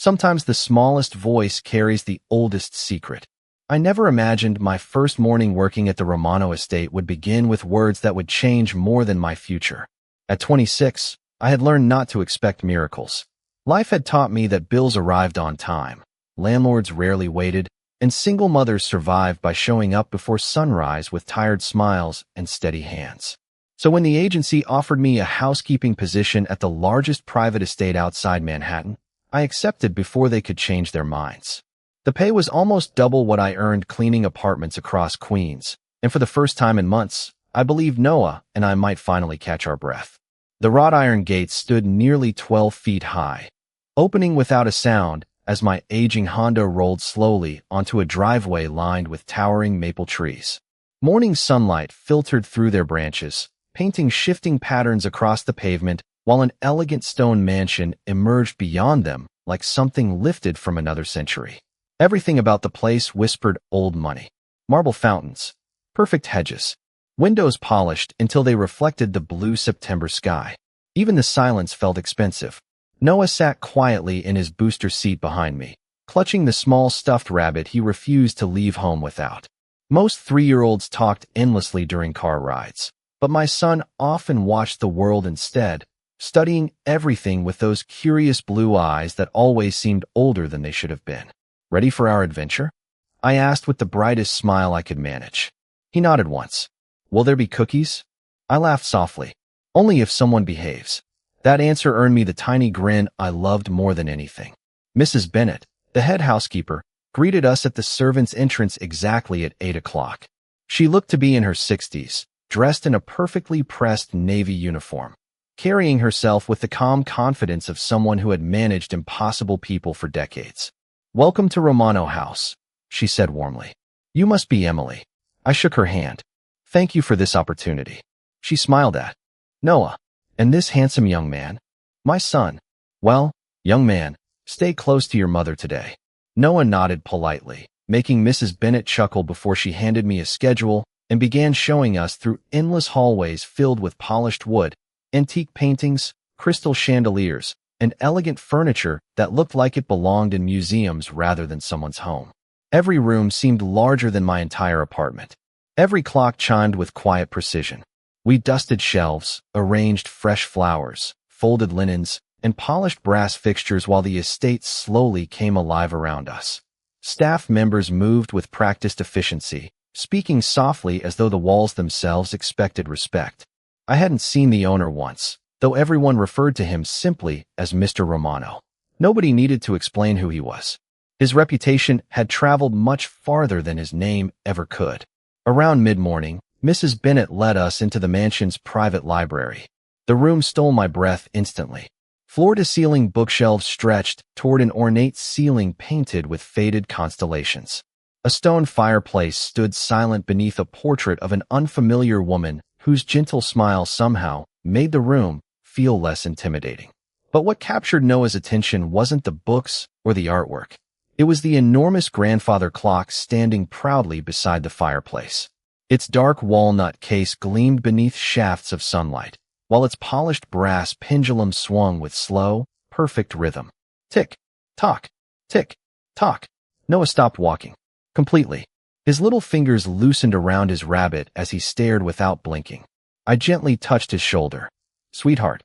Sometimes the smallest voice carries the oldest secret. I never imagined my first morning working at the Romano estate would begin with words that would change more than my future. At 26, I had learned not to expect miracles. Life had taught me that bills arrived on time, landlords rarely waited, and single mothers survived by showing up before sunrise with tired smiles and steady hands. So when the agency offered me a housekeeping position at the largest private estate outside Manhattan, I accepted before they could change their minds. The pay was almost double what I earned cleaning apartments across Queens, and for the first time in months, I believed Noah and I might finally catch our breath. The wrought iron gates stood nearly 12 feet high, opening without a sound as my aging Honda rolled slowly onto a driveway lined with towering maple trees. Morning sunlight filtered through their branches, painting shifting patterns across the pavement, while an elegant stone mansion emerged beyond them like something lifted from another century. Everything about the place whispered old money. Marble fountains, perfect hedges, windows polished until they reflected the blue September sky. Even the silence felt expensive. Noah sat quietly in his booster seat behind me, clutching the small stuffed rabbit he refused to leave home without. Most 3-year-olds talked endlessly during car rides, but my son often watched the world instead, studying everything with those curious blue eyes that always seemed older than they should have been. Ready for our adventure? I asked with the brightest smile I could manage. He nodded once. Will there be cookies? I laughed softly. Only if someone behaves. That answer earned me the tiny grin I loved more than anything. Mrs. Bennett, the head housekeeper, greeted us at the servants' entrance exactly at 8 o'clock. She looked to be in her 60s, dressed in a perfectly pressed navy uniform, carrying herself with the calm confidence of someone who had managed impossible people for decades. Welcome to Romano House, she said warmly. You must be Emily. I shook her hand. Thank you for this opportunity. She smiled at Noah. And this handsome young man? My son. Well, young man, stay close to your mother today. Noah nodded politely, making Mrs. Bennett chuckle before she handed me a schedule and began showing us through endless hallways filled with polished wood, antique paintings, crystal chandeliers, and elegant furniture that looked like it belonged in museums rather than someone's home. Every room seemed larger than my entire apartment. Every clock chimed with quiet precision. We dusted shelves, arranged fresh flowers, folded linens, and polished brass fixtures while the estate slowly came alive around us. Staff members moved with practiced efficiency, speaking softly as though the walls themselves expected respect. I hadn't seen the owner once, though everyone referred to him simply as Mr. Romano. Nobody needed to explain who he was. His reputation had traveled much farther than his name ever could. Around mid-morning, Mrs. Bennett led us into the mansion's private library. The room stole my breath instantly. Floor-to-ceiling bookshelves stretched toward an ornate ceiling painted with faded constellations. A stone fireplace stood silent beneath a portrait of an unfamiliar woman whose gentle smile somehow made the room feel less intimidating. But what captured Noah's attention wasn't the books or the artwork. It was the enormous grandfather clock standing proudly beside the fireplace. Its dark walnut case gleamed beneath shafts of sunlight, while its polished brass pendulum swung with slow, perfect rhythm. Tick, tock, tick, tock. Noah stopped walking. Completely. His little fingers loosened around his rabbit as he stared without blinking. I gently touched his shoulder. Sweetheart.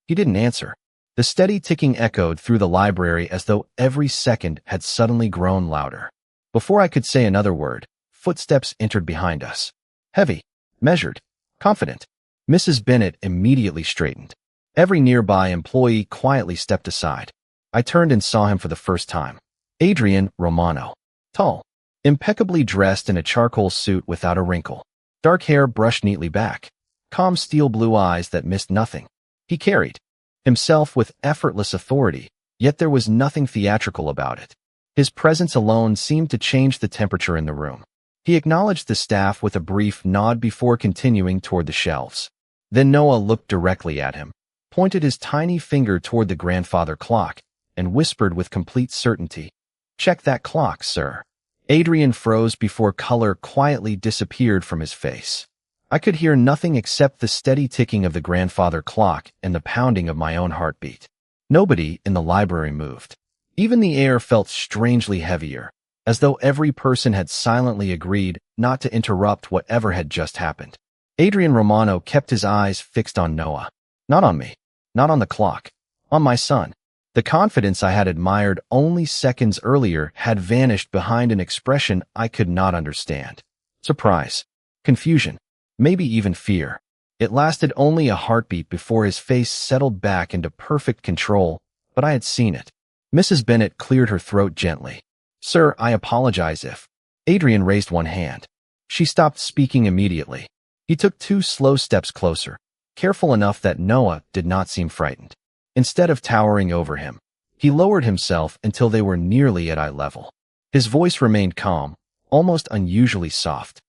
He didn't answer. The steady ticking echoed through the library as though every second had suddenly grown louder. Before I could say another word, footsteps entered behind us. Heavy, measured, confident. Mrs. Bennett immediately straightened. Every nearby employee quietly stepped aside. I turned and saw him for the first time. Adrian Romano. Tall, impeccably dressed in a charcoal suit without a wrinkle. Dark hair brushed neatly back. Calm steel blue eyes that missed nothing. He carried himself with effortless authority, yet there was nothing theatrical about it. His presence alone seemed to change the temperature in the room. He acknowledged the staff with a brief nod before continuing toward the shelves. Then Noah looked directly at him, pointed his tiny finger toward the grandfather clock, and whispered with complete certainty, "Check that clock, sir." Adrian froze before color quietly disappeared from his face. I could hear nothing except the steady ticking of the grandfather clock and the pounding of my own heartbeat. Nobody in the library moved. Even the air felt strangely heavier, as though every person had silently agreed not to interrupt whatever had just happened. Adrian Romano kept his eyes fixed on Noah. Not on me. Not on the clock. On my son. The confidence I had admired only seconds earlier had vanished behind an expression I could not understand. Surprise. Confusion. Maybe even fear. It lasted only a heartbeat before his face settled back into perfect control, but I had seen it. Mrs. Bennet cleared her throat gently. Sir, I apologize if... Adrian raised one hand. She stopped speaking immediately. He took 2 slow steps closer, careful enough that Noah did not seem frightened. Instead of towering over him, he lowered himself until they were nearly at eye level. His voice remained calm, almost unusually soft.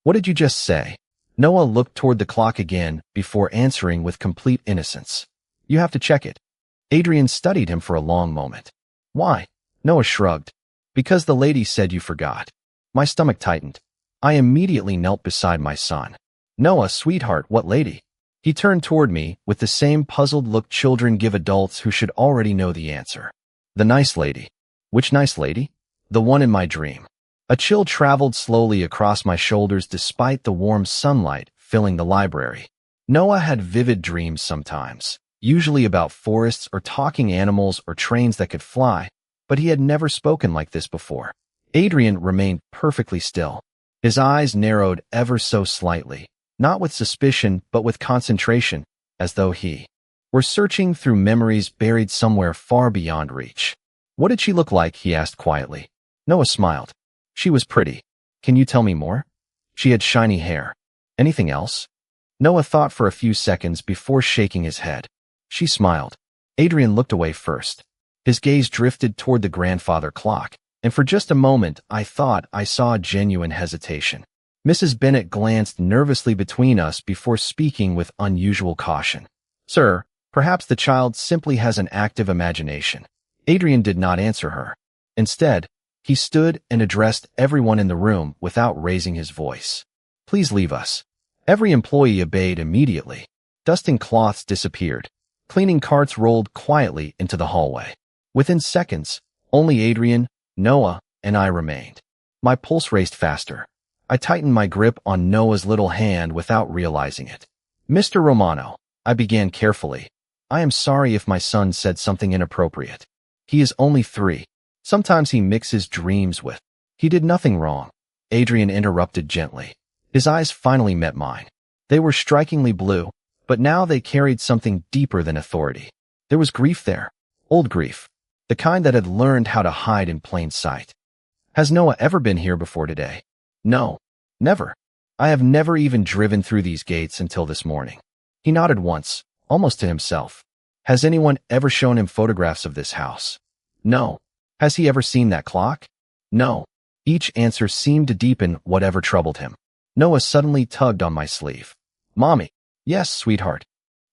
What did you just say? Noah looked toward the clock again before answering with complete innocence. You have to check it. Adrian studied him for a long moment. Why? Noah shrugged. Because the lady said you forgot. My stomach tightened. I immediately knelt beside my son. Noah, sweetheart, what lady? He turned toward me with the same puzzled look children give adults who should already know the answer. The nice lady. Which nice lady? The one in my dream. A chill traveled slowly across my shoulders despite the warm sunlight filling the library. Noah had vivid dreams sometimes, usually about forests or talking animals or trains that could fly, but he had never spoken like this before. Adrian remained perfectly still. His eyes narrowed ever so slightly, not with suspicion but with concentration, as though he were searching through memories buried somewhere far beyond reach. What did she look like? He asked quietly. Noah smiled. She was pretty. Can you tell me more? She had shiny hair. Anything else? Noah thought for a few seconds before shaking his head. She smiled. Adrian looked away first. His gaze drifted toward the grandfather clock, and for just a moment I thought I saw a genuine hesitation. Mrs. Bennet glanced nervously between us before speaking with unusual caution. Sir, perhaps the child simply has an active imagination. Adrian did not answer her. Instead, he stood and addressed everyone in the room without raising his voice. Please leave us. Every employee obeyed immediately. Dusting cloths disappeared. Cleaning carts rolled quietly into the hallway. Within seconds, only Adrian, Noah, and I remained. My pulse raced faster. I tightened my grip on Noah's little hand without realizing it. Mr. Romano, I began carefully. I am sorry if my son said something inappropriate. He is only 3. Sometimes he mixes dreams with... He did nothing wrong. Adrian interrupted gently. His eyes finally met mine. They were strikingly blue, but now they carried something deeper than authority. There was grief there. Old grief. The kind that had learned how to hide in plain sight. Has Noah ever been here before today? No. Never. I have never even driven through these gates until this morning. He nodded once, almost to himself. Has anyone ever shown him photographs of this house? No. Has he ever seen that clock? No. Each answer seemed to deepen whatever troubled him. Noah suddenly tugged on my sleeve. Mommy. Yes, sweetheart.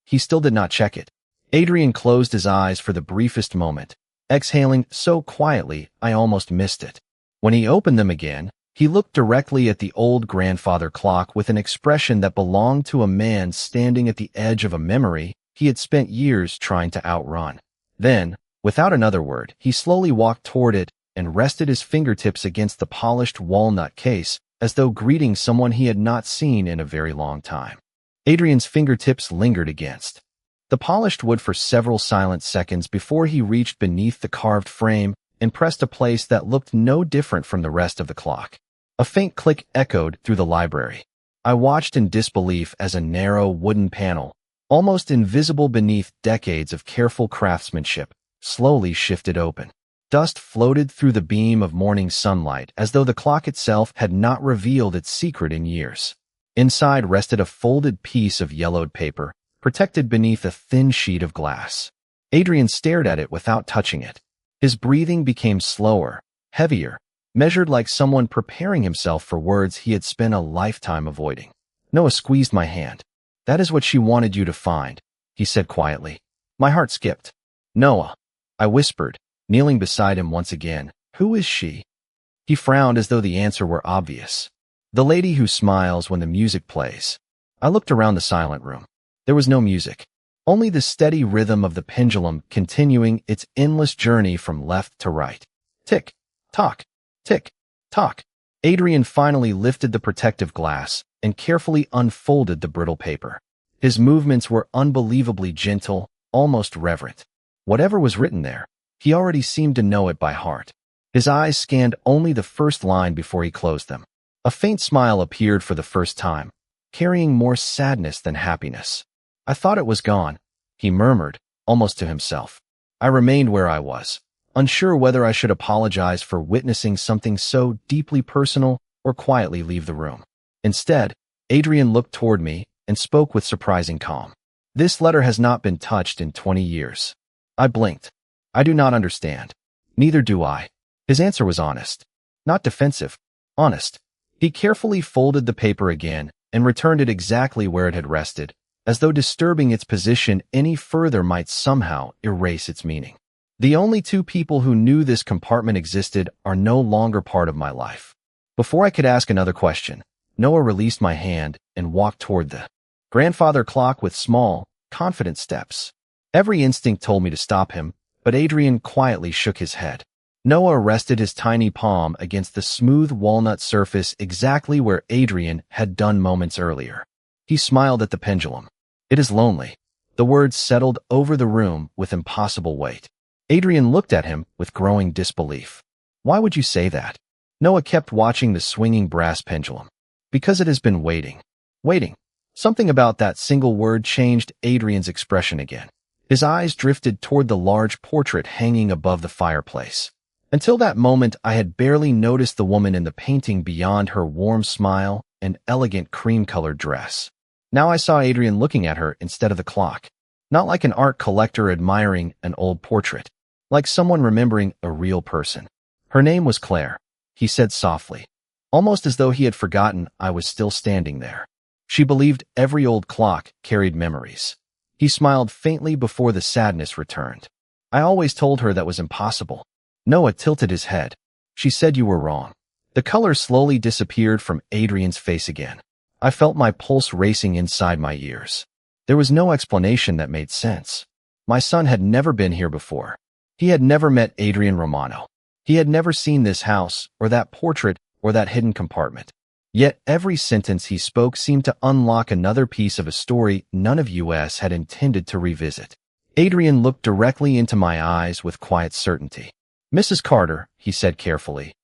He still did not check it. Adrian closed his eyes for the briefest moment, exhaling so quietly I almost missed it. When he opened them again, he looked directly at the old grandfather clock with an expression that belonged to a man standing at the edge of a memory he had spent years trying to outrun. Then, without another word, he slowly walked toward it and rested his fingertips against the polished walnut case as though greeting someone he had not seen in a very long time. Adrian's fingertips lingered against the polished wood for several silent seconds before he reached beneath the carved frame and pressed a place that looked no different from the rest of the clock. A faint click echoed through the library. I watched in disbelief as a narrow wooden panel, almost invisible beneath decades of careful craftsmanship, slowly shifted open. Dust floated through the beam of morning sunlight as though the clock itself had not revealed its secret in years. Inside rested a folded piece of yellowed paper, protected beneath a thin sheet of glass. Adrian stared at it without touching it. His breathing became slower, heavier, measured like someone preparing himself for words he had spent a lifetime avoiding. Noah squeezed my hand. That is what she wanted you to find, he said quietly. My heart skipped. Noah, I whispered, kneeling beside him once again. Who is she? He frowned as though the answer were obvious. The lady who smiles when the music plays. I looked around the silent room. There was no music. only the steady rhythm of the pendulum continuing its endless journey from left to right. Tick, tock, tick, tock. Adrian finally lifted the protective glass and carefully unfolded the brittle paper. His movements were unbelievably gentle, almost reverent. Whatever was written there, he already seemed to know it by heart. His eyes scanned only the first line before he closed them. A faint smile appeared for the first time, carrying more sadness than happiness. I thought it was gone, he murmured, almost to himself. I remained where I was, unsure whether I should apologize for witnessing something so deeply personal or quietly leave the room. Instead, Adrian looked toward me and spoke with surprising calm. This letter has not been touched in 20 years. I blinked. I do not understand. Neither do I. His answer was honest. Not defensive. Honest. He carefully folded the paper again and returned it exactly where it had rested, as though disturbing its position any further might somehow erase its meaning. The only two people who knew this compartment existed are no longer part of my life. Before I could ask another question, Noah released my hand and walked toward the grandfather clock with small, confident steps. Every instinct told me to stop him, but Adrian quietly shook his head. Noah rested his tiny palm against the smooth walnut surface exactly where Adrian had done moments earlier. He smiled at the pendulum. It is lonely. The words settled over the room with impossible weight. Adrian looked at him with growing disbelief. Why would you say that? Noah kept watching the swinging brass pendulum. Because it has been waiting. Waiting. Something about that single word changed Adrian's expression again. His eyes drifted toward the large portrait hanging above the fireplace. Until that moment, I had barely noticed the woman in the painting beyond her warm smile and elegant cream-colored dress. Now I saw Adrian looking at her instead of the clock. Not like an art collector admiring an old portrait. Like someone remembering a real person. Her name was Claire, he said softly, almost as though he had forgotten I was still standing there. She believed every old clock carried memories. He smiled faintly before the sadness returned. I always told her that was impossible. Noah tilted his head. She said you were wrong. The color slowly disappeared from Adrian's face again. I felt my pulse racing inside my ears. There was no explanation that made sense. My son had never been here before. He had never met Adrian Romano. He had never seen this house, or that portrait, or that hidden compartment. Yet every sentence he spoke seemed to unlock another piece of a story none of us had intended to revisit. Adrian looked directly into my eyes with quiet certainty. Mrs. Carter, he said carefully,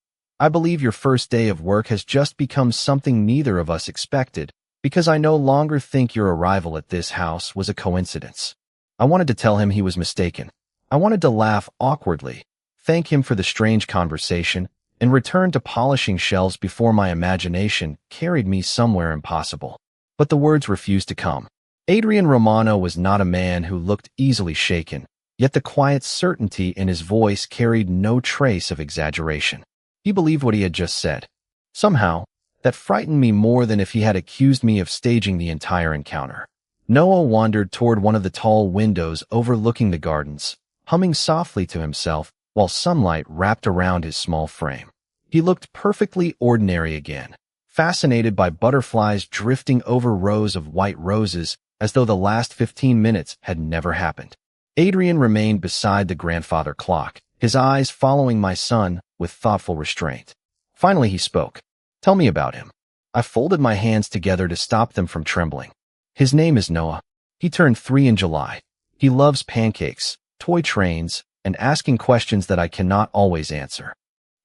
I believe your first day of work has just become something neither of us expected, because I no longer think your arrival at this house was a coincidence. I wanted to tell him he was mistaken. I wanted to laugh awkwardly, thank him for the strange conversation, and return to polishing shelves before my imagination carried me somewhere impossible. But the words refused to come. Adrian Romano was not a man who looked easily shaken, yet the quiet certainty in his voice carried no trace of exaggeration. He believed what he had just said. Somehow, that frightened me more than if he had accused me of staging the entire encounter. Noah wandered toward one of the tall windows overlooking the gardens, humming softly to himself while sunlight wrapped around his small frame. He looked perfectly ordinary again, fascinated by butterflies drifting over rows of white roses as though the last 15 minutes had never happened. Adrian remained beside the grandfather clock, his eyes following my son with thoughtful restraint. Finally he spoke. Tell me about him. I folded my hands together to stop them from trembling. His name is Noah. He turned 3 in July. He loves pancakes, toy trains, and asking questions that I cannot always answer.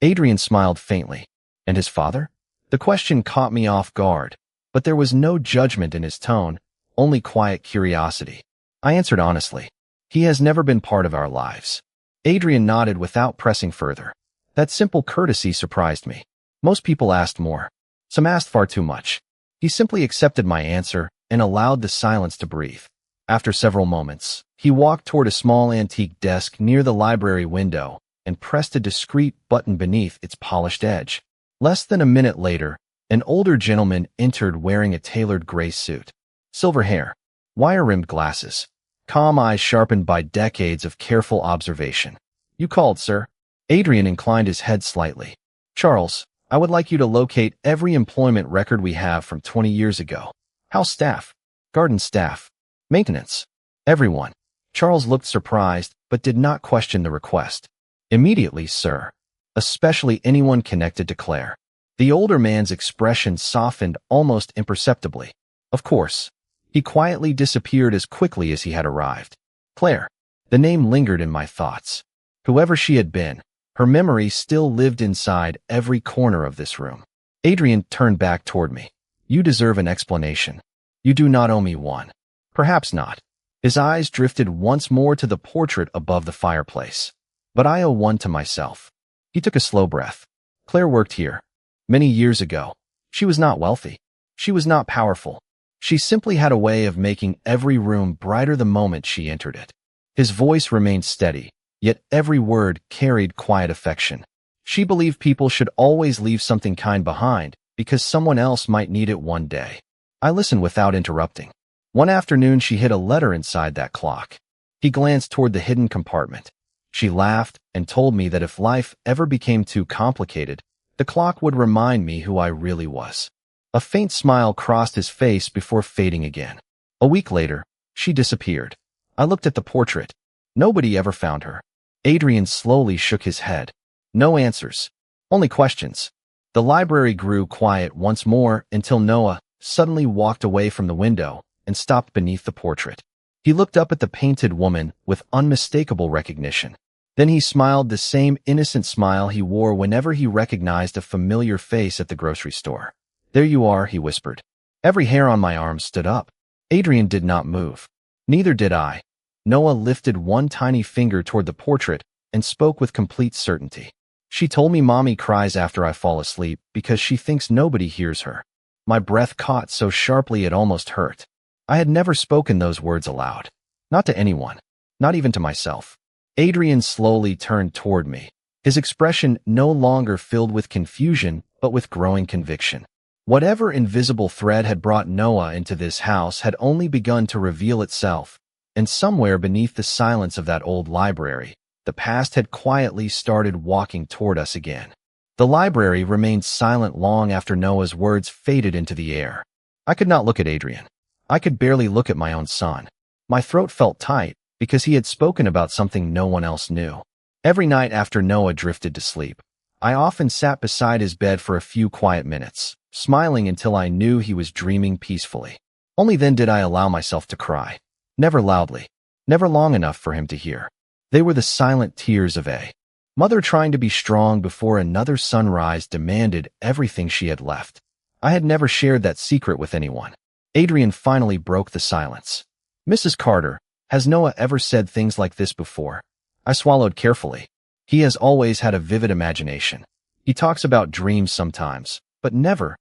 Adrian smiled faintly. And his father? The question caught me off guard, but there was no judgment in his tone, only quiet curiosity. I answered honestly. He has never been part of our lives. Adrian nodded without pressing further. That simple courtesy surprised me. Most people asked more. Some asked far too much. He simply accepted my answer and allowed the silence to breathe. After several moments, he walked toward a small antique desk near the library window and pressed a discreet button beneath its polished edge. Less than a minute later, an older gentleman entered wearing a tailored gray suit. Silver hair, wire-rimmed glasses, calm eyes sharpened by decades of careful observation. You called, sir? Adrian inclined his head slightly. Charles, I would like you to locate every employment record we have from 20 years ago. House staff, garden staff, maintenance, Everyone. Charles looked surprised, but did not question the request. Immediately, sir. Especially anyone connected to Claire. The older man's expression softened almost imperceptibly. Of course. He quietly disappeared as quickly as he had arrived. Claire. The name lingered in my thoughts. Whoever she had been, her memory still lived inside every corner of this room. Adrian turned back toward me. You deserve an explanation. You do not owe me one. Perhaps not. His eyes drifted once more to the portrait above the fireplace. But I owe one to myself. He took a slow breath. Claire worked here. Many years ago. She was not wealthy. She was not powerful. She simply had a way of making every room brighter the moment she entered it. His voice remained steady, yet every word carried quiet affection. She believed people should always leave something kind behind because someone else might need it one day. I listened without interrupting. One afternoon she hid a letter inside that clock. He glanced toward the hidden compartment. She laughed and told me that if life ever became too complicated, the clock would remind me who I really was. A faint smile crossed his face before fading again. A week later, she disappeared. I looked at the portrait. Nobody ever found her. Adrian slowly shook his head. No answers. Only questions. The library grew quiet once more until Noah suddenly walked away from the window and stopped beneath the portrait. He looked up at the painted woman with unmistakable recognition. Then he smiled the same innocent smile he wore whenever he recognized a familiar face at the grocery store. There you are, he whispered. Every hair on my arm stood up. Adrian did not move. Neither did I. Noah lifted one tiny finger toward the portrait and spoke with complete certainty. She told me Mommy cries after I fall asleep because she thinks nobody hears her. My breath caught so sharply it almost hurt. I had never spoken those words aloud. Not to anyone. Not even to myself. Adrian slowly turned toward me. His expression no longer filled with confusion, but with growing conviction. Whatever invisible thread had brought Noah into this house had only begun to reveal itself, and somewhere beneath the silence of that old library, the past had quietly started walking toward us again. The library remained silent long after Noah's words faded into the air. I could not look at Adrian. I could barely look at my own son. My throat felt tight because he had spoken about something no one else knew. Every night after Noah drifted to sleep, I often sat beside his bed for a few quiet minutes, smiling until I knew he was dreaming peacefully. Only then did I allow myself to cry. Never loudly, never long enough for him to hear. They were the silent tears of a mother trying to be strong before another sunrise demanded everything she had left. I had never shared that secret with anyone. Adrian finally broke the silence. Mrs. Carter, has Noah ever said things like this before? I swallowed carefully. He has always had a vivid imagination. He talks about dreams sometimes, but never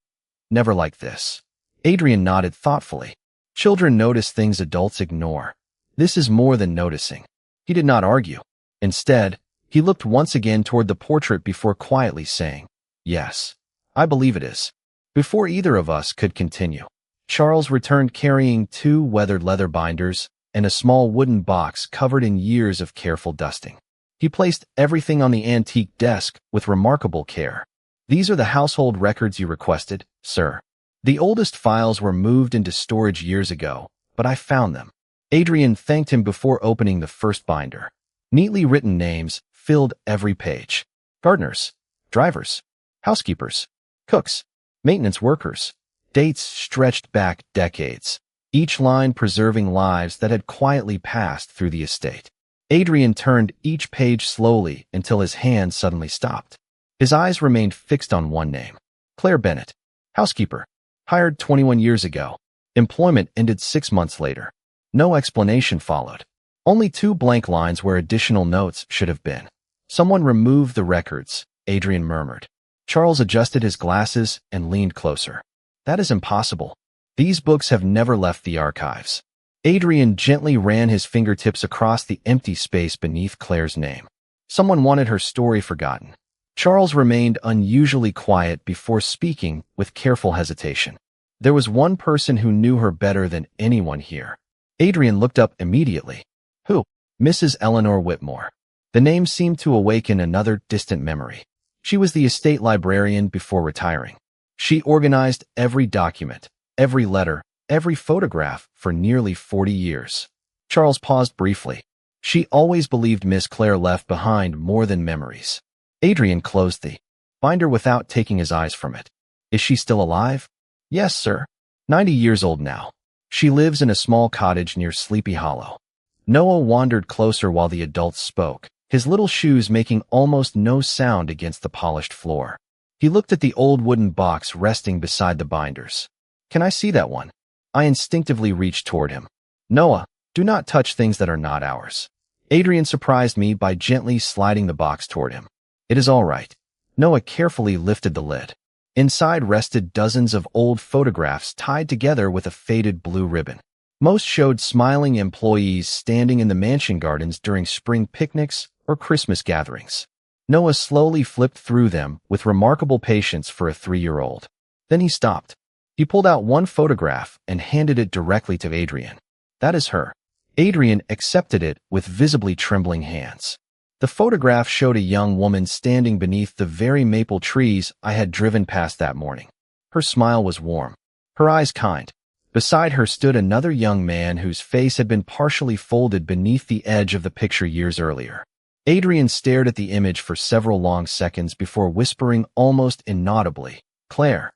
like this. Adrian nodded thoughtfully. Children notice things adults ignore. This is more than noticing. He did not argue. Instead, he looked once again toward the portrait before quietly saying, "Yes, I believe it is." Before either of us could continue, Charles returned carrying 2 weathered leather binders and a small wooden box covered in years of careful dusting. He placed everything on the antique desk with remarkable care. These are the household records you requested, sir. The oldest files were moved into storage years ago, but I found them. Adrian thanked him before opening the first binder. Neatly written names filled every page. Gardeners, drivers, housekeepers, cooks, maintenance workers. Dates stretched back decades, each line preserving lives that had quietly passed through the estate. Adrian turned each page slowly until his hand suddenly stopped. His eyes remained fixed on one name. Claire Bennett, housekeeper, hired 21 years ago. Employment ended 6 months later. No explanation followed. Only 2 blank lines where additional notes should have been. Someone removed the records, Adrian murmured. Charles adjusted his glasses and leaned closer. That is impossible. These books have never left the archives. Adrian gently ran his fingertips across the empty space beneath Claire's name. Someone wanted her story forgotten. Charles remained unusually quiet before speaking with careful hesitation. There was one person who knew her better than anyone here. Adrian looked up immediately. Who? Mrs. Eleanor Whitmore. The name seemed to awaken another distant memory. She was the estate librarian before retiring. She organized every document, every letter, every photograph for nearly 40 years. Charles paused briefly. She always believed Miss Claire left behind more than memories. Adrian closed the binder without taking his eyes from it. Is she still alive? Yes, sir. 90 years old now. She lives in a small cottage near Sleepy Hollow. Noah wandered closer while the adults spoke, his little shoes making almost no sound against the polished floor. He looked at the old wooden box resting beside the binders. Can I see that one? I instinctively reached toward him. Noah, do not touch things that are not ours. Adrian surprised me by gently sliding the box toward him. It is all right. Noah carefully lifted the lid. Inside rested dozens of old photographs tied together with a faded blue ribbon. Most showed smiling employees standing in the mansion gardens during spring picnics or Christmas gatherings. Noah slowly flipped through them with remarkable patience for a 3-year-old. Then he stopped. He pulled out one photograph and handed it directly to Adrian. That is her. Adrian accepted it with visibly trembling hands. The photograph showed a young woman standing beneath the very maple trees I had driven past that morning. Her smile was warm, her eyes kind. Beside her stood another young man whose face had been partially folded beneath the edge of the picture years earlier. Adrian stared at the image for several long seconds before whispering almost inaudibly, "Claire."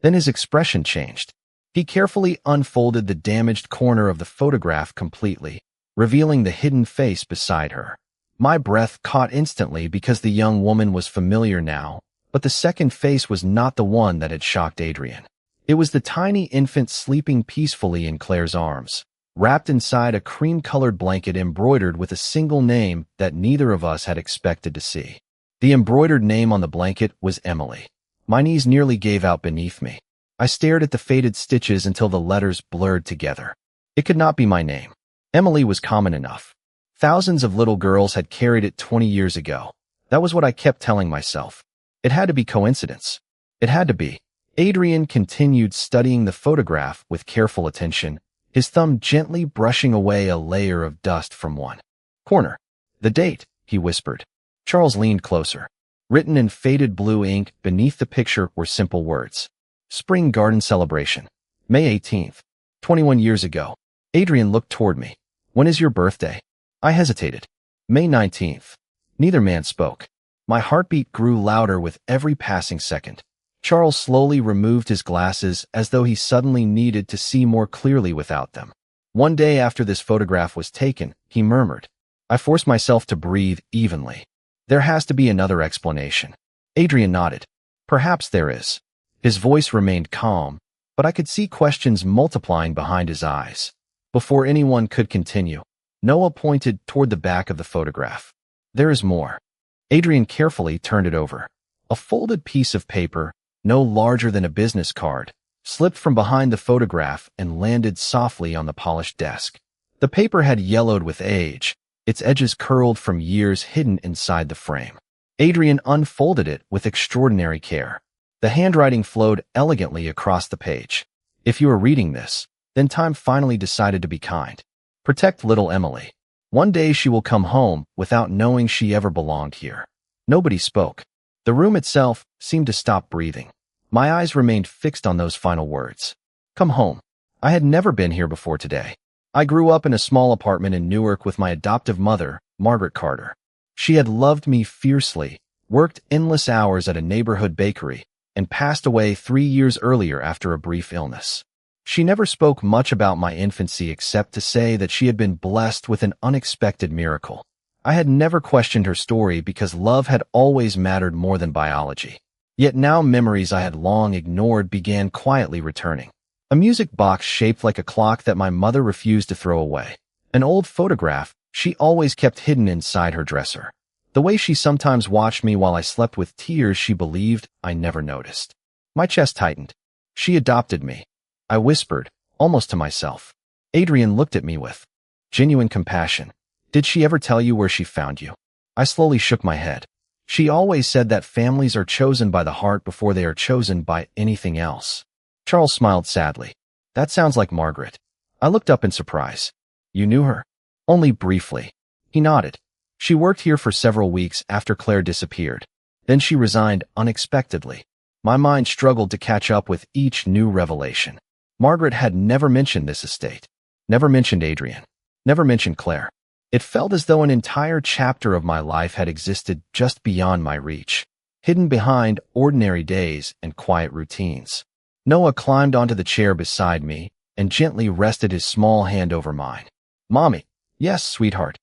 Then his expression changed. He carefully unfolded the damaged corner of the photograph completely, revealing the hidden face beside her. My breath caught instantly because the young woman was familiar now, but the second face was not the one that had shocked Adrian. It was the tiny infant sleeping peacefully in Claire's arms, wrapped inside a cream-colored blanket embroidered with a single name that neither of us had expected to see. The embroidered name on the blanket was Emily. My knees nearly gave out beneath me. I stared at the faded stitches until the letters blurred together. It could not be my name. Emily was common enough. Thousands of little girls had carried it 20 years ago. That was what I kept telling myself. It had to be coincidence. It had to be. Adrian continued studying the photograph with careful attention, his thumb gently brushing away a layer of dust from one corner. The date, he whispered. Charles leaned closer. Written in faded blue ink beneath the picture were simple words. Spring Garden Celebration. May 18th. 21 years ago. Adrian looked toward me. When is your birthday? I hesitated. May 19th. Neither man spoke. My heartbeat grew louder with every passing second. Charles slowly removed his glasses as though he suddenly needed to see more clearly without them. One day after this photograph was taken, he murmured. I forced myself to breathe evenly. There has to be another explanation. Adrian nodded. Perhaps there is. His voice remained calm, but I could see questions multiplying behind his eyes. Before anyone could continue, Noah pointed toward the back of the photograph. There is more. Adrian carefully turned it over. A folded piece of paper, no larger than a business card, slipped from behind the photograph and landed softly on the polished desk. The paper had yellowed with age, its edges curled from years hidden inside the frame. Adrian unfolded it with extraordinary care. The handwriting flowed elegantly across the page. If you are reading this, then time finally decided to be kind. Protect little Emily. One day she will come home without knowing she ever belonged here. Nobody spoke. The room itself seemed to stop breathing. My eyes remained fixed on those final words. Come home. I had never been here before today. I grew up in a small apartment in Newark with my adoptive mother, Margaret Carter. She had loved me fiercely, worked endless hours at a neighborhood bakery, and passed away 3 years earlier after a brief illness. She never spoke much about my infancy except to say that she had been blessed with an unexpected miracle. I had never questioned her story because love had always mattered more than biology. Yet now memories I had long ignored began quietly returning. A music box shaped like a clock that my mother refused to throw away. An old photograph she always kept hidden inside her dresser. The way she sometimes watched me while I slept with tears she believed I never noticed. My chest tightened. She adopted me. I whispered, almost to myself. Adrian looked at me with genuine compassion. Did she ever tell you where she found you? I slowly shook my head. She always said that families are chosen by the heart before they are chosen by anything else. Charles smiled sadly. That sounds like Margaret. I looked up in surprise. You knew her? Only briefly. He nodded. She worked here for several weeks after Claire disappeared. Then she resigned unexpectedly. My mind struggled to catch up with each new revelation. Margaret had never mentioned this estate. Never mentioned Adrian. Never mention Claire. It felt as though an entire chapter of my life had existed just beyond my reach, hidden behind ordinary days and quiet routines. Noah climbed onto the chair beside me and gently rested his small hand over mine. Mommy. Yes, sweetheart.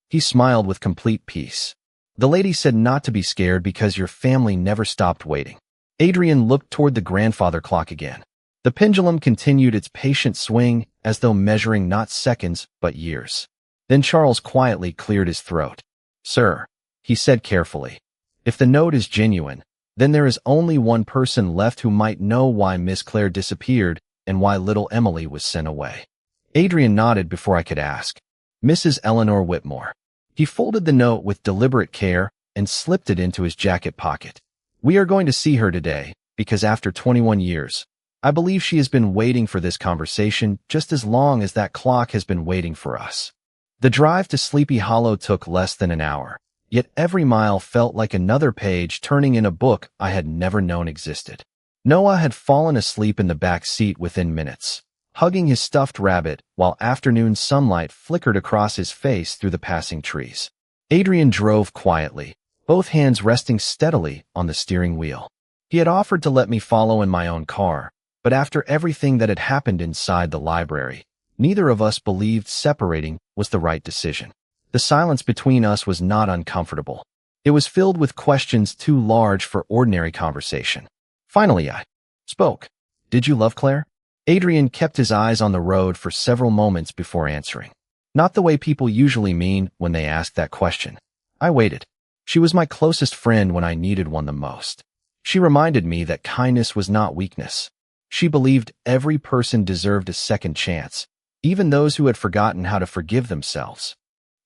He smiled with complete peace. The lady said not to be scared because your family never stopped waiting. Adrian looked toward the grandfather clock again. The pendulum continued its patient swing as though measuring not seconds but years. Then Charles quietly cleared his throat. Sir, he said carefully, if the note is genuine, then there is only one person left who might know why Miss Claire disappeared and why little Emily was sent away. Adrian nodded before I could ask. Mrs. Eleanor Whitmore. He folded the note with deliberate care and slipped it into his jacket pocket. We are going to see her today, because after 21 years, I believe she has been waiting for this conversation just as long as that clock has been waiting for us. The drive to Sleepy Hollow took less than an hour, yet every mile felt like another page turning in a book I had never known existed. Noah had fallen asleep in the back seat within minutes, hugging his stuffed rabbit while afternoon sunlight flickered across his face through the passing trees. Adrian drove quietly, both hands resting steadily on the steering wheel. He had offered to let me follow in my own car, but after everything that had happened inside the library, neither of us believed separating was the right decision. The silence between us was not uncomfortable. It was filled with questions too large for ordinary conversation. Finally, I spoke. Did you love Claire? Adrian kept his eyes on the road for several moments before answering. Not the way people usually mean when they ask that question. I waited. She was my closest friend when I needed one the most. She reminded me that kindness was not weakness. She believed every person deserved a second chance, even those who had forgotten how to forgive themselves.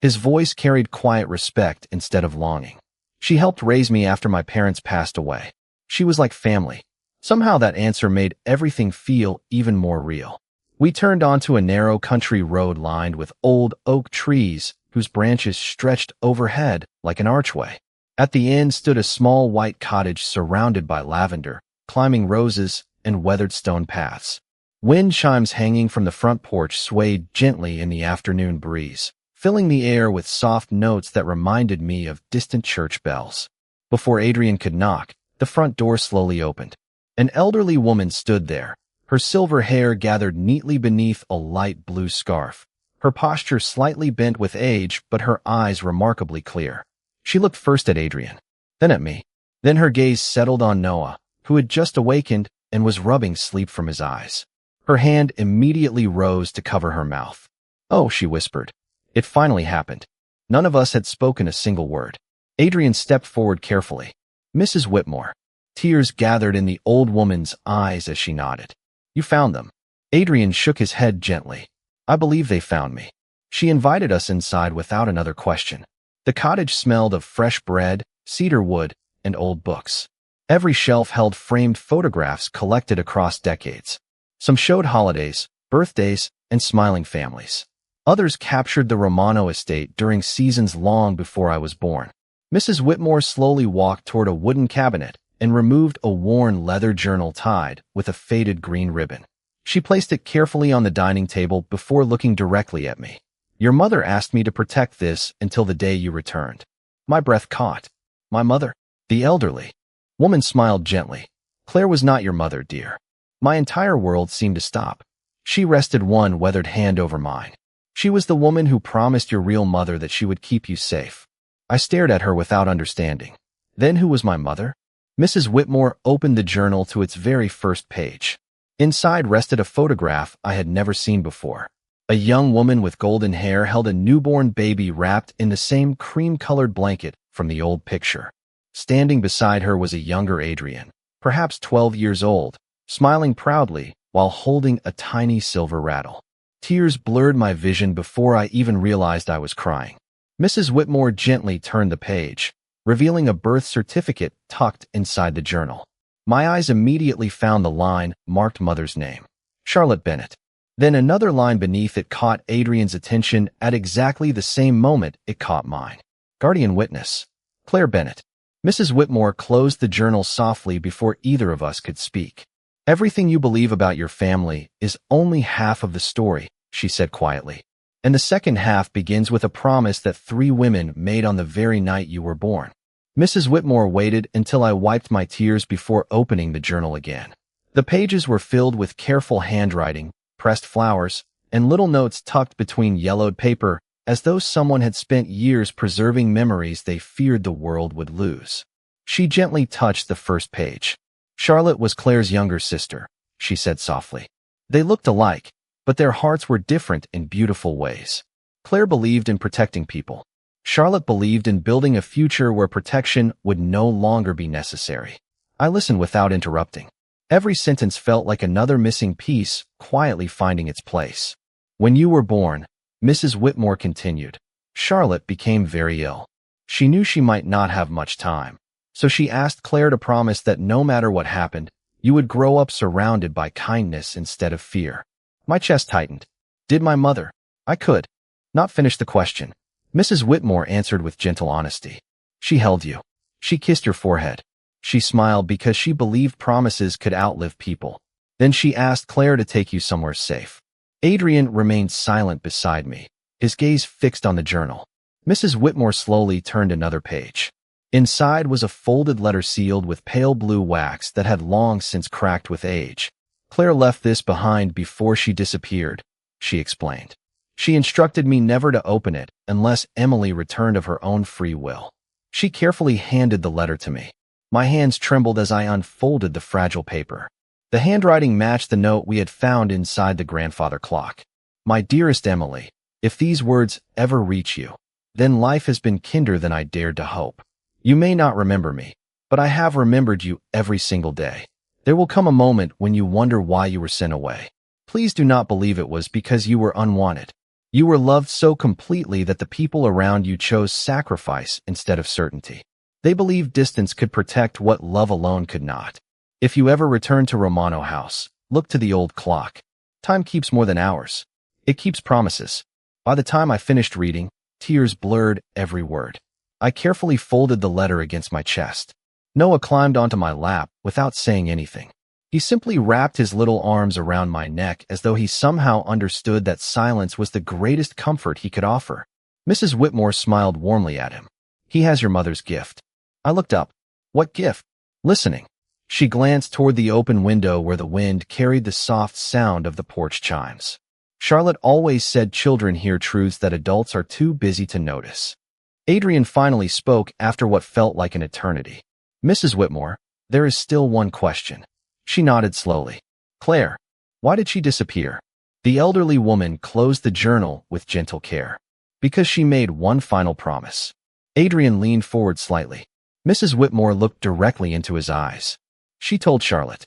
His voice carried quiet respect instead of longing. She helped raise me after my parents passed away. She was like family. Somehow that answer made everything feel even more real. We turned onto a narrow country road lined with old oak trees whose branches stretched overhead like an archway. At the end stood a small white cottage surrounded by lavender, climbing roses, and weathered stone paths. Wind chimes hanging from the front porch swayed gently in the afternoon breeze, filling the air with soft notes that reminded me of distant church bells. Before Adrian could knock, the front door slowly opened. An elderly woman stood there, her silver hair gathered neatly beneath a light blue scarf, her posture slightly bent with age but her eyes remarkably clear. She looked first at Adrian, then at me. Then her gaze settled on Noah, who had just awakened and was rubbing sleep from his eyes. Her hand immediately rose to cover her mouth. Oh, she whispered. It finally happened. None of us had spoken a single word. Adrian stepped forward carefully. Mrs. Whitmore. Tears gathered in the old woman's eyes as she nodded. You found them. Adrian shook his head gently. I believe they found me. She invited us inside without another question. The cottage smelled of fresh bread, cedar wood, and old books. Every shelf held framed photographs collected across decades. Some showed holidays, birthdays, and smiling families. Others captured the Romano estate during seasons long before I was born. Mrs. Whitmore slowly walked toward a wooden cabinet and removed a worn leather journal tied with a faded green ribbon. She placed it carefully on the dining table before looking directly at me. Your mother asked me to protect this until the day you returned. My breath caught. My mother? The elderly woman smiled gently. Claire was not your mother, dear. My entire world seemed to stop. She rested one weathered hand over mine. She was the woman who promised your real mother that she would keep you safe. I stared at her without understanding. Then who was my mother? Mrs. Whitmore opened the journal to its very first page. Inside rested a photograph I had never seen before. A young woman with golden hair held a newborn baby wrapped in the same cream-colored blanket from the old picture. Standing beside her was a younger Adrian, perhaps 12 years old, smiling proudly while holding a tiny silver rattle. Tears blurred my vision before I even realized I was crying. Mrs. Whitmore gently turned the page, revealing a birth certificate tucked inside the journal. My eyes immediately found the line marked mother's name, Charlotte Bennett. Then another line beneath it caught Adrian's attention at exactly the same moment it caught mine. Guardian witness, Claire Bennett. Mrs. Whitmore closed the journal softly before either of us could speak. Everything you believe about your family is only half of the story, she said quietly. And the second half begins with a promise that 3 women made on the very night you were born. Mrs. Whitmore waited until I wiped my tears before opening the journal again. The pages were filled with careful handwriting, pressed flowers, and little notes tucked between yellowed paper, as though someone had spent years preserving memories they feared the world would lose. She gently touched the first page. Charlotte was Claire's younger sister, she said softly. They looked alike, but their hearts were different in beautiful ways. Claire believed in protecting people. Charlotte believed in building a future where protection would no longer be necessary. I listened without interrupting. Every sentence felt like another missing piece, quietly finding its place. When you were born, Mrs. Whitmore continued, Charlotte became very ill. She knew she might not have much time, so she asked Claire to promise that no matter what happened, you would grow up surrounded by kindness instead of fear. My chest tightened. Did my mother? I could not finish the question. Mrs. Whitmore answered with gentle honesty. She held you. She kissed your forehead. She smiled because she believed promises could outlive people. Then she asked Claire to take you somewhere safe. Adrian remained silent beside me, his gaze fixed on the journal. Mrs. Whitmore slowly turned another page. Inside was a folded letter sealed with pale blue wax that had long since cracked with age. Claire left this behind before she disappeared, she explained. She instructed me never to open it unless Emily returned of her own free will. She carefully handed the letter to me. My hands trembled as I unfolded the fragile paper. The handwriting matched the note we had found inside the grandfather clock. My dearest Emily, if these words ever reach you, then life has been kinder than I dared to hope. You may not remember me, but I have remembered you every single day. There will come a moment when you wonder why you were sent away. Please do not believe it was because you were unwanted. You were loved so completely that the people around you chose sacrifice instead of certainty. They believed distance could protect what love alone could not. If you ever return to Romano House, look to the old clock. Time keeps more than hours. It keeps promises. By the time I finished reading, tears blurred every word. I carefully folded the letter against my chest. Noah climbed onto my lap without saying anything. He simply wrapped his little arms around my neck as though he somehow understood that silence was the greatest comfort he could offer. Mrs. Whitmore smiled warmly at him. He has your mother's gift. I looked up. What gift? Listening. She glanced toward the open window where the wind carried the soft sound of the porch chimes. Charlotte always said children hear truths that adults are too busy to notice. Adrian finally spoke after what felt like an eternity. Mrs. Whitmore, there is still one question. She nodded slowly. Claire, why did she disappear? The elderly woman closed the journal with gentle care. Because she made one final promise. Adrian leaned forward slightly. Mrs. Whitmore looked directly into his eyes. She told Charlotte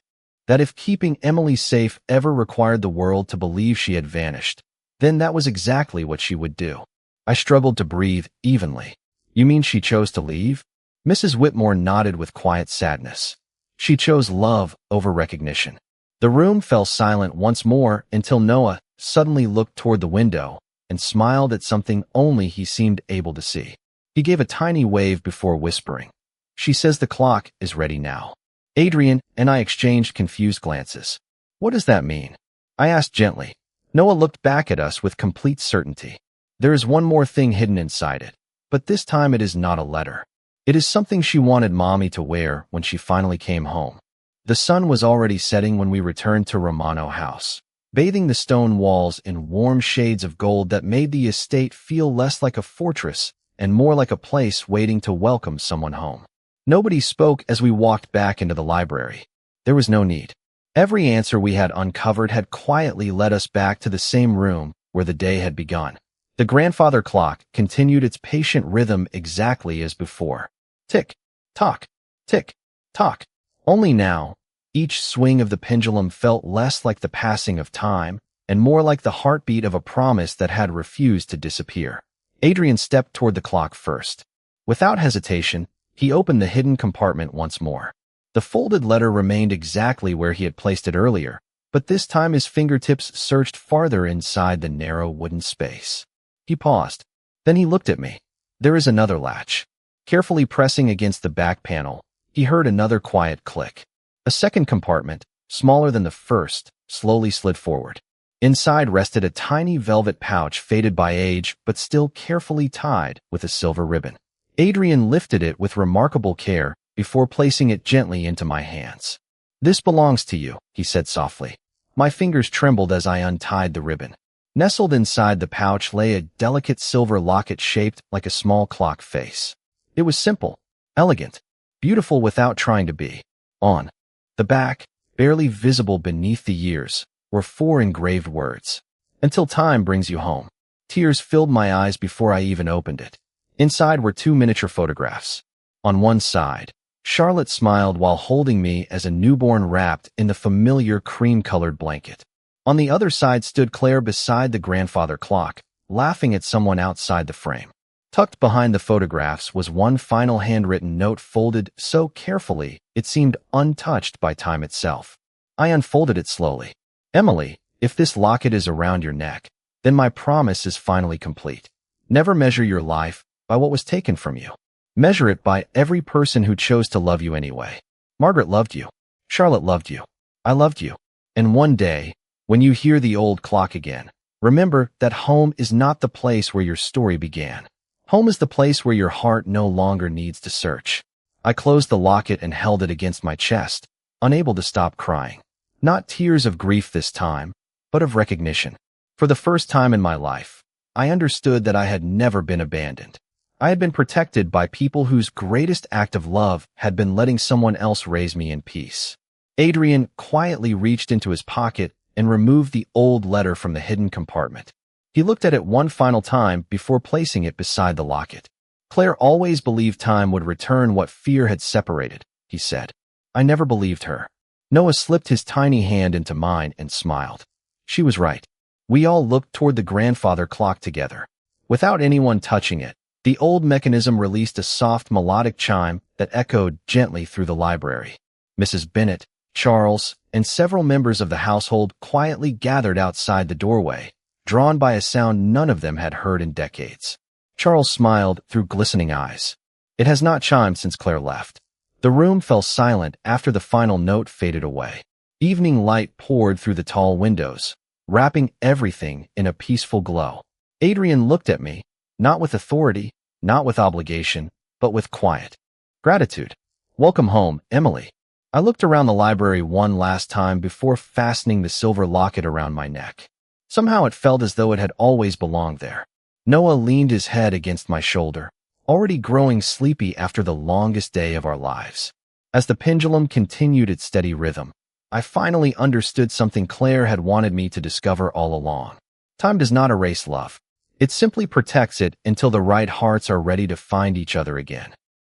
that if keeping Emily safe ever required the world to believe she had vanished, then that was exactly what she would do. I struggled to breathe evenly. You mean she chose to leave? Mrs. Whitmore nodded with quiet sadness. She chose love over recognition. The room fell silent once more until Noah suddenly looked toward the window and smiled at something only he seemed able to see. He gave a tiny wave before whispering. She says the clock is ready now. Adrian and I exchanged confused glances. What does that mean? I asked gently. Noah looked back at us with complete certainty. There is one more thing hidden inside it, but this time it is not a letter. It is something she wanted Mommy to wear when she finally came home. The sun was already setting when we returned to Romano House, bathing the stone walls in warm shades of gold that made the estate feel less like a fortress and more like a place waiting to welcome someone home. Nobody spoke as we walked back into the library. There was no need. Every answer we had uncovered had quietly led us back to the same room where the day had begun. The grandfather clock continued its patient rhythm exactly as before. Tick, tock, tick, tock. Only now, each swing of the pendulum felt less like the passing of time and more like the heartbeat of a promise that had refused to disappear. Adrian stepped toward the clock first. Without hesitation, he opened the hidden compartment once more. The folded letter remained exactly where he had placed it earlier, but this time his fingertips searched farther inside the narrow wooden space. He paused. Then he looked at me. There is another latch. Carefully pressing against the back panel, he heard another quiet click. A second compartment, smaller than the first, slowly slid forward. Inside rested a tiny velvet pouch faded by age but still carefully tied with a silver ribbon. Adrian lifted it with remarkable care before placing it gently into my hands. "This belongs to you," he said softly. My fingers trembled as I untied the ribbon. Nestled inside the pouch lay a delicate silver locket shaped like a small clock face. It was simple, elegant, beautiful without trying to be. On the back, barely visible beneath the years, were 4 engraved words. "Until time brings you home." Tears filled my eyes before I even opened it. Inside were 2 miniature photographs. On one side, Charlotte smiled while holding me as a newborn wrapped in the familiar cream-colored blanket. On the other side stood Claire beside the grandfather clock, laughing at someone outside the frame. Tucked behind the photographs was one final handwritten note folded so carefully it seemed untouched by time itself. I unfolded it slowly. "Emily, if this locket is around your neck, then my promise is finally complete. Never measure your life by what was taken from you. Measure it by every person who chose to love you anyway. Margaret loved you. Charlotte loved you. I loved you. And one day, when you hear the old clock again, remember that home is not the place where your story began. Home is the place where your heart no longer needs to search." I closed the locket and held it against my chest, unable to stop crying. Not tears of grief this time, but of recognition. For the first time in my life, I understood that I had never been abandoned. I had been protected by people whose greatest act of love had been letting someone else raise me in peace. Adrian quietly reached into his pocket and removed the old letter from the hidden compartment. He looked at it one final time before placing it beside the locket. "Claire always believed time would return what fear had separated," he said. "I never believed her." Noah slipped his tiny hand into mine and smiled. She was right. We all looked toward the grandfather clock together. Without anyone touching it, the old mechanism released a soft melodic chime that echoed gently through the library. Mrs. Bennet, Charles, and several members of the household quietly gathered outside the doorway, drawn by a sound none of them had heard in decades. Charles smiled through glistening eyes. "It has not chimed since Claire left." The room fell silent after the final note faded away. Evening light poured through the tall windows, wrapping everything in a peaceful glow. Adrian looked at me, not with authority, not with obligation, but with quiet gratitude. "Welcome home, Emily." I looked around the library one last time before fastening the silver locket around my neck. Somehow it felt as though it had always belonged there. Noah leaned his head against my shoulder, already growing sleepy after the longest day of our lives. As the pendulum continued its steady rhythm, I finally understood something Claire had wanted me to discover all along. Time does not erase love. It simply protects it until the right hearts are ready to find each other again.